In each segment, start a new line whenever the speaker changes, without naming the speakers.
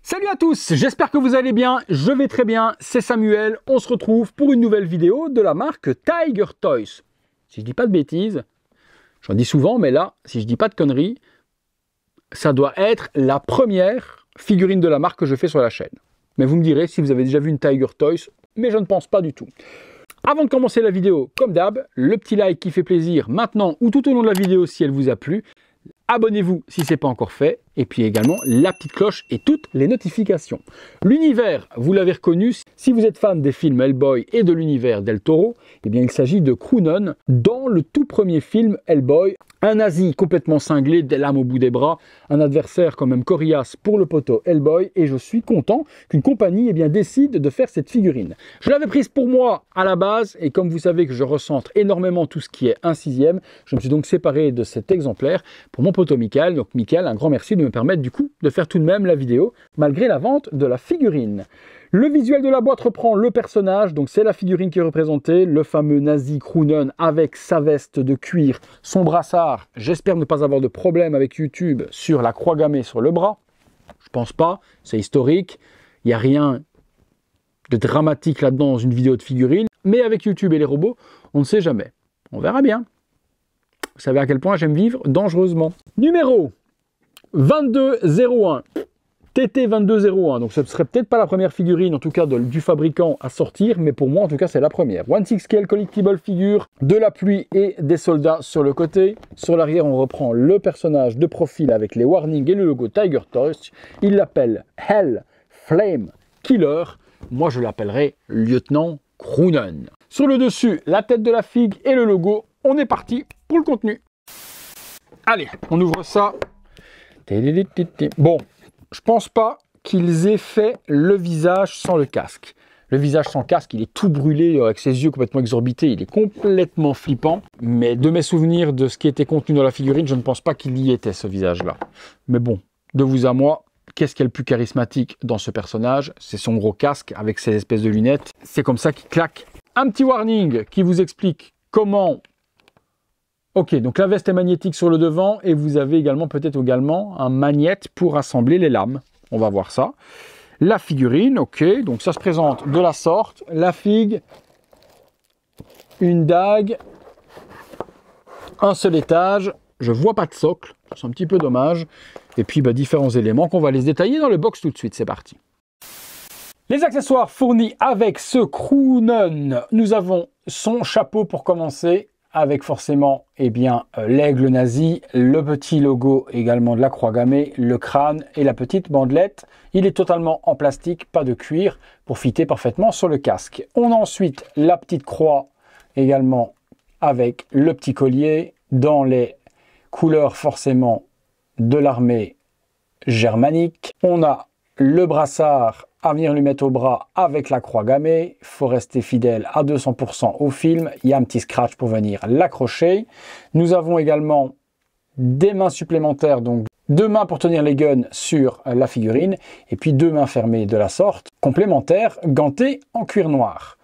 Salut à tous, j'espère que vous allez bien, je vais très bien, c'est Samuel, on se retrouve pour une nouvelle vidéo de la marque Tiger Toys. Si je dis pas de bêtises, j'en dis souvent, mais là, si je dis pas de conneries, ça doit être la première figurine de la marque que je fais sur la chaîne. Mais vous me direz si vous avez déjà vu une Tiger Toys, mais je ne pense pas du tout. Avant de commencer la vidéo, comme d'hab, le petit like qui fait plaisir maintenant ou tout au long de la vidéo si elle vous a plu. Abonnez-vous si ce n'est pas encore fait, et puis également la petite cloche et toutes les notifications. L'univers, vous l'avez reconnu, si vous êtes fan des films Hellboy et de l'univers d'El Toro, eh bien il s'agit de Croonon dans le tout premier film Hellboy. Un nazi complètement cinglé, des lames au bout des bras, un adversaire quand même coriace pour le poteau Hellboy, et je suis content qu'une compagnie décide de faire cette figurine. Je l'avais prise pour moi à la base, et comme vous savez que je recentre énormément tout ce qui est 1/6, je me suis donc séparé de cet exemplaire pour mon poteau Michael. Donc Michael, un grand merci de me permettre du coup de faire tout de même la vidéo, malgré la vente de la figurine. Le visuel de la boîte reprend le personnage, donc c'est la figurine qui est représentée, le fameux nazi Croonon avec sa veste de cuir, son brassard. J'espère ne pas avoir de problème avec YouTube sur la croix gammée sur le bras. Je pense pas, c'est historique, il n'y a rien de dramatique là-dedans dans une vidéo de figurine. Mais avec YouTube et les robots, on ne sait jamais. On verra bien. Vous savez à quel point j'aime vivre dangereusement. Numéro 2201. TT2201, donc ce ne serait peut-être pas la première figurine, en tout cas du fabricant à sortir, mais pour moi en tout cas c'est la première. 1/6 scale collectible figure, de la pluie et des soldats sur le côté. Sur l'arrière on reprend le personnage de profil avec les warnings et le logo Tiger Toys. Il l'appelle Hell Flame Killer, moi je l'appellerai Lieutenant Croonon. Sur le dessus, la tête de la figue et le logo, on est parti pour le contenu. Allez, on ouvre ça. Bon. Je pense pas qu'ils aient fait le visage sans le casque. Le visage sans casque, il est tout brûlé, avec ses yeux complètement exorbités, il est complètement flippant. Mais de mes souvenirs de ce qui était contenu dans la figurine, je ne pense pas qu'il y était ce visage-là. Mais bon, de vous à moi, qu'est-ce qu'il y a le plus charismatique dans ce personnage? C'est son gros casque avec ses espèces de lunettes. C'est comme ça qu'il claque. Un petit warning qui vous explique comment... Ok, donc la veste est magnétique sur le devant et vous avez également peut-être un magnète pour assembler les lames. On va voir ça. La figurine, ok, donc ça se présente de la sorte. La figue, une dague, un seul étage. Je vois pas de socle, c'est un petit peu dommage. Et puis différents éléments qu'on va les détailler dans le box tout de suite. C'est parti. Les accessoires fournis avec ce Croonon. Nous avons son chapeau pour commencer, avec forcément l'aigle nazi, le petit logo également de la croix gammée, le crâne et la petite bandelette. Il est totalement en plastique, pas de cuir, pour fitter parfaitement sur le casque. On a ensuite la petite croix également avec le petit collier dans les couleurs forcément de l'armée germanique. On a le brassard à venir lui mettre au bras avec la croix gammée. Il faut rester fidèle à 200% au film. Il y a un petit scratch pour venir l'accrocher. Nous avons également des mains supplémentaires, donc 2 mains pour tenir les guns sur la figurine, et puis 2 mains fermées de la sorte, complémentaires, gantées en cuir noir.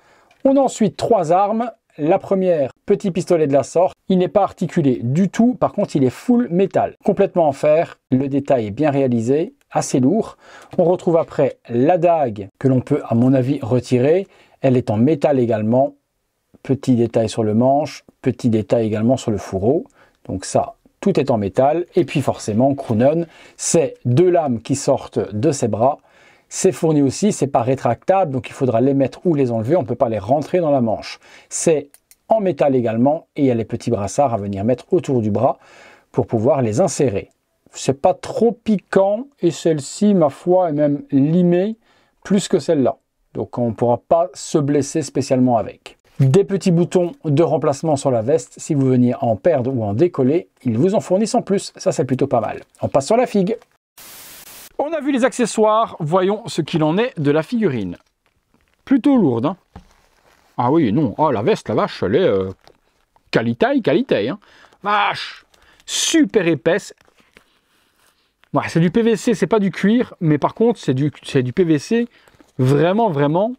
On a ensuite 3 armes. La première, petit pistolet de la sorte. Il n'est pas articulé du tout, par contre il est full métal, complètement en fer. Le détail est bien réalisé, assez lourd. On retrouve après la dague que l'on peut à mon avis retirer. Elle est en métal également. Petit détail sur le manche, petit détail également sur le fourreau. Donc ça, tout est en métal. Et puis forcément, Croonon, c'est 2 lames qui sortent de ses bras. C'est fourni aussi, c'est pas rétractable, donc il faudra les mettre ou les enlever, on ne peut pas les rentrer dans la manche. C'est en métal également, et il y a les petits brassards à venir mettre autour du bras pour pouvoir les insérer. C'est pas trop piquant, et celle-ci, ma foi, est même limée plus que celle-là. Donc on ne pourra pas se blesser spécialement avec. Des petits boutons de remplacement sur la veste, si vous veniez en perdre ou en décoller, ils vous en fournissent en plus, ça c'est plutôt pas mal. On passe sur la figue. On a vu les accessoires, voyons ce qu'il en est de la figurine. Plutôt lourde, hein. Ah oui, non, oh, la veste, la vache, elle est qualité, hein. Vache, super épaisse. Ouais, c'est du PVC, c'est pas du cuir, mais par contre, c'est du PVC vraiment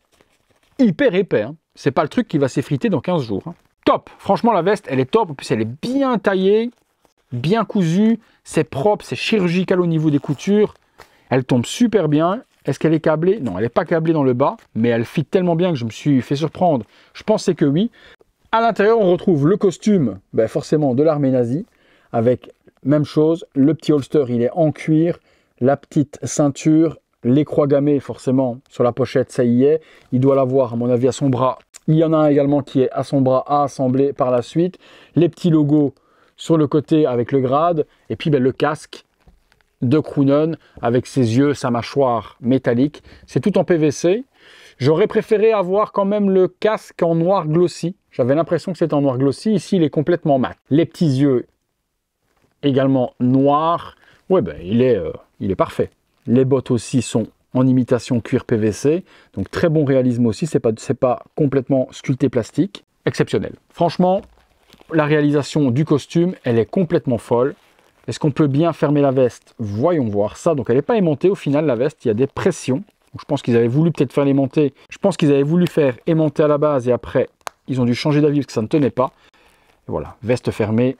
hyper épais, hein. C'est pas le truc qui va s'effriter dans 15 jours, hein. Top, franchement, la veste, elle est top, en plus, elle est bien taillée, bien cousue, c'est propre, c'est chirurgical au niveau des coutures. Elle tombe super bien. Est-ce qu'elle est câblée? Non, elle n'est pas câblée dans le bas, mais elle fit tellement bien que je me suis fait surprendre. Je pensais que oui. À l'intérieur, on retrouve le costume, forcément de l'armée nazie, avec même chose, le petit holster, il est en cuir, la petite ceinture, les croix gammées, forcément, sur la pochette, ça y est. Il doit l'avoir, à mon avis, à son bras. Il y en a un également qui est à son bras à assembler par la suite. Les petits logos sur le côté avec le grade, et puis le casque de Croonen avec ses yeux, sa mâchoire métallique. C'est tout en PVC. J'aurais préféré avoir quand même le casque en noir glossy. J'avais l'impression que c'était en noir glossy. Ici, il est complètement mat. Les petits yeux également noirs. Ouais, il est parfait. Les bottes aussi sont en imitation cuir PVC. Donc très bon réalisme aussi. C'est pas complètement sculpté plastique. Exceptionnel. Franchement, la réalisation du costume, elle est complètement folle. Est-ce qu'on peut bien fermer la veste? Voyons voir ça. Donc elle n'est pas aimantée au final, la veste. Il y a des pressions. Donc, je pense qu'ils avaient voulu peut-être faire l'aimanter. Je pense qu'ils avaient voulu faire aimanter à la base et après, ils ont dû changer d'avis parce que ça ne tenait pas. Et voilà, veste fermée.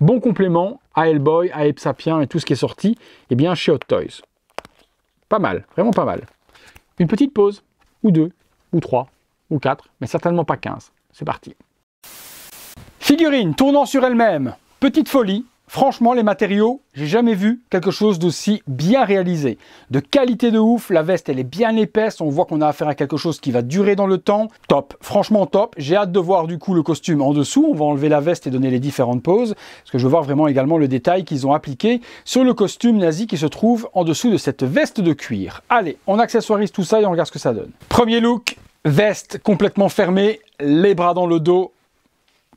Bon complément à Hellboy, à Ape Sapien et tout ce qui est sorti, eh bien chez Hot Toys. Pas mal, vraiment pas mal. Une petite pause, ou 2, ou 3, ou 4, mais certainement pas 15. C'est parti. Figurine tournant sur elle-même. Petite folie, franchement les matériaux, j'ai jamais vu quelque chose d'aussi bien réalisé. De qualité de ouf, la veste elle est bien épaisse, on voit qu'on a affaire à quelque chose qui va durer dans le temps. Top, franchement top. J'ai hâte de voir du coup le costume en dessous, on va enlever la veste et donner les différentes poses, parce que je veux voir vraiment également le détail qu'ils ont appliqué sur le costume nazi qui se trouve en dessous de cette veste de cuir. Allez, on accessoirise tout ça et on regarde ce que ça donne. Premier look, veste complètement fermée, les bras dans le dos,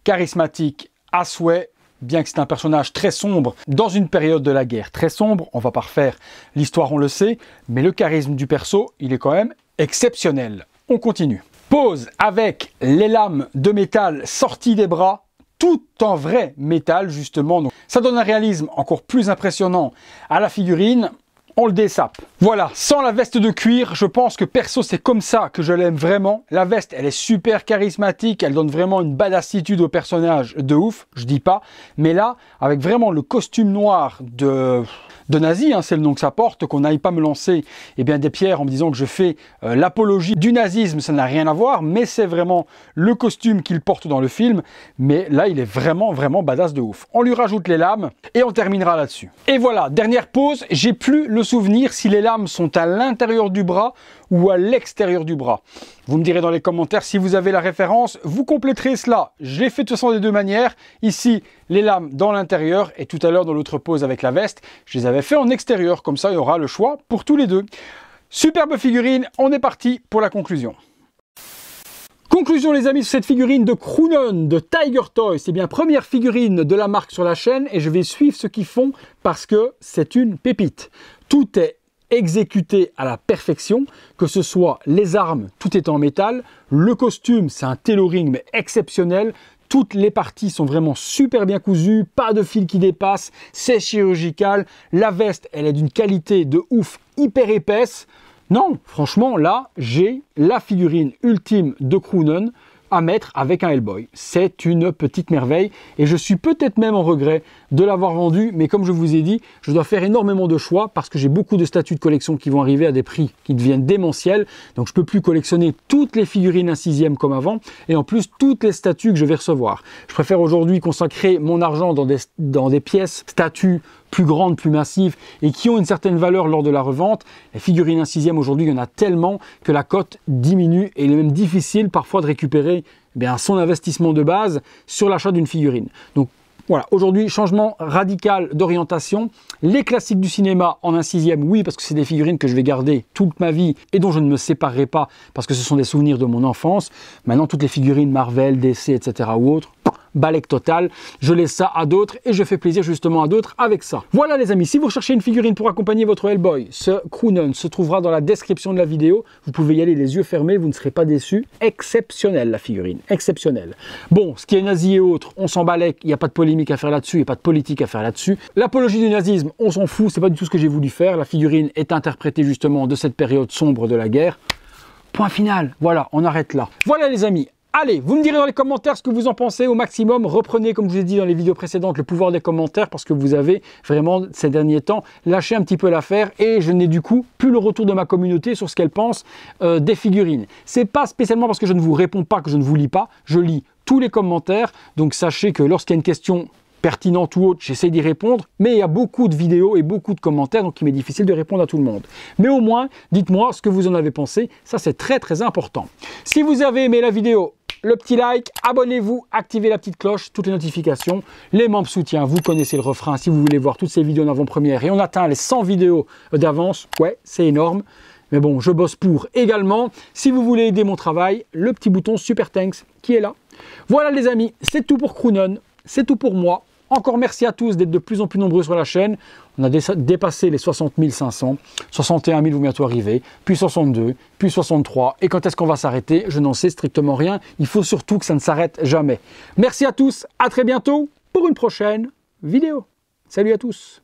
charismatique à souhait. Bien que c'est un personnage très sombre, dans une période de la guerre très sombre, on va pas refaire l'histoire, on le sait, mais le charisme du perso, il est quand même exceptionnel. On continue. Pose avec les lames de métal sorties des bras, tout en vrai métal justement. Donc, ça donne un réalisme encore plus impressionnant à la figurine. On le dessape. Voilà, sans la veste de cuir, je pense que perso c'est comme ça que je l'aime vraiment. La veste, elle est super charismatique, elle donne vraiment une badassitude au personnage de ouf, je dis pas. Mais là, avec vraiment le costume noir de nazi, c'est le nom que ça porte, qu'on n'aille pas me lancer des pierres en me disant que je fais l'apologie du nazisme, ça n'a rien à voir, mais c'est vraiment le costume qu'il porte dans le film. Mais là, il est vraiment badass de ouf. On lui rajoute les lames et on terminera là-dessus. Et voilà, dernière pause, j'ai plus le souvenir si les lames sont à l'intérieur du bras ou à l'extérieur du bras. Vous me direz dans les commentaires si vous avez la référence, vous compléterez cela. Je l'ai fait de toute façon des deux manières. Ici, les lames dans l'intérieur et tout à l'heure dans l'autre pose avec la veste, je les avais fait en extérieur. Comme ça, il y aura le choix pour tous les deux. Superbe figurine, on est parti pour la conclusion. Conclusion les amis sur cette figurine de Croonen de Tiger Toys. C'est bien première figurine de la marque sur la chaîne et je vais suivre ce qu'ils font parce que c'est une pépite. Tout est exécuté à la perfection, que ce soit les armes, tout est en métal, le costume c'est un tailoring mais exceptionnel, toutes les parties sont vraiment super bien cousues, pas de fil qui dépasse, c'est chirurgical, la veste elle est d'une qualité de ouf hyper épaisse. Non, franchement là j'ai la figurine ultime de Croonen à mettre avec un Hellboy. C'est une petite merveille et je suis peut-être même en regret de l'avoir vendu, mais comme je vous ai dit, je dois faire énormément de choix parce que j'ai beaucoup de statues de collection qui vont arriver à des prix qui deviennent démentiels, donc je peux plus collectionner toutes les figurines 1/6 comme avant et en plus toutes les statues que je vais recevoir. Je préfère aujourd'hui consacrer mon argent dans des pièces, statues plus grandes, plus massives et qui ont une certaine valeur lors de la revente. Les figurines 1/6 aujourd'hui, il y en a tellement que la cote diminue et il est même difficile parfois de récupérer son investissement de base sur l'achat d'une figurine. Donc voilà, aujourd'hui, changement radical d'orientation. Les classiques du cinéma en 1/6, oui, parce que c'est des figurines que je vais garder toute ma vie et dont je ne me séparerai pas parce que ce sont des souvenirs de mon enfance. Maintenant, toutes les figurines Marvel, DC, etc. ou autres, balèque total, je laisse ça à d'autres et je fais plaisir justement à d'autres avec ça. Voilà les amis, si vous recherchez une figurine pour accompagner votre Hellboy, ce Croonen se trouvera dans la description de la vidéo. Vous pouvez y aller les yeux fermés, vous ne serez pas déçus. Exceptionnelle la figurine, exceptionnelle. Bon, ce qui est nazi et autres, on s'en balèque, il n'y a pas de polémique à faire là-dessus, il n'y a pas de politique à faire là-dessus. L'apologie du nazisme, on s'en fout, c'est pas du tout ce que j'ai voulu faire. La figurine est interprétée justement de cette période sombre de la guerre. Point final, voilà, on arrête là. Voilà les amis. Allez, vous me direz dans les commentaires ce que vous en pensez au maximum. Reprenez, comme je vous ai dit dans les vidéos précédentes, le pouvoir des commentaires parce que vous avez vraiment, ces derniers temps, lâché un petit peu l'affaire et je n'ai du coup plus le retour de ma communauté sur ce qu'elle pense des figurines. C'est pas spécialement parce que je ne vous réponds pas que je ne vous lis pas. Je lis tous les commentaires, donc sachez que lorsqu'il y a une question pertinente ou autre, j'essaie d'y répondre, mais il y a beaucoup de vidéos et beaucoup de commentaires, donc il m'est difficile de répondre à tout le monde. Mais au moins, dites-moi ce que vous en avez pensé, ça c'est très très important. Si vous avez aimé la vidéo, le petit like, abonnez-vous, activez la petite cloche, toutes les notifications. Les membres soutiens, vous connaissez le refrain, si vous voulez voir toutes ces vidéos en avant-première et on atteint les 100 vidéos d'avance, ouais, c'est énorme. Mais bon, je bosse pour également. Si vous voulez aider mon travail, le petit bouton Super Thanks qui est là. Voilà les amis, c'est tout pour Croonon, c'est tout pour moi. Encore merci à tous d'être de plus en plus nombreux sur la chaîne. On a dépassé les 60 500, 61 000 vont bientôt arriver, puis 62, puis 63. Et quand est-ce qu'on va s'arrêter? Je n'en sais strictement rien. Il faut surtout que ça ne s'arrête jamais. Merci à tous, à très bientôt pour une prochaine vidéo. Salut à tous.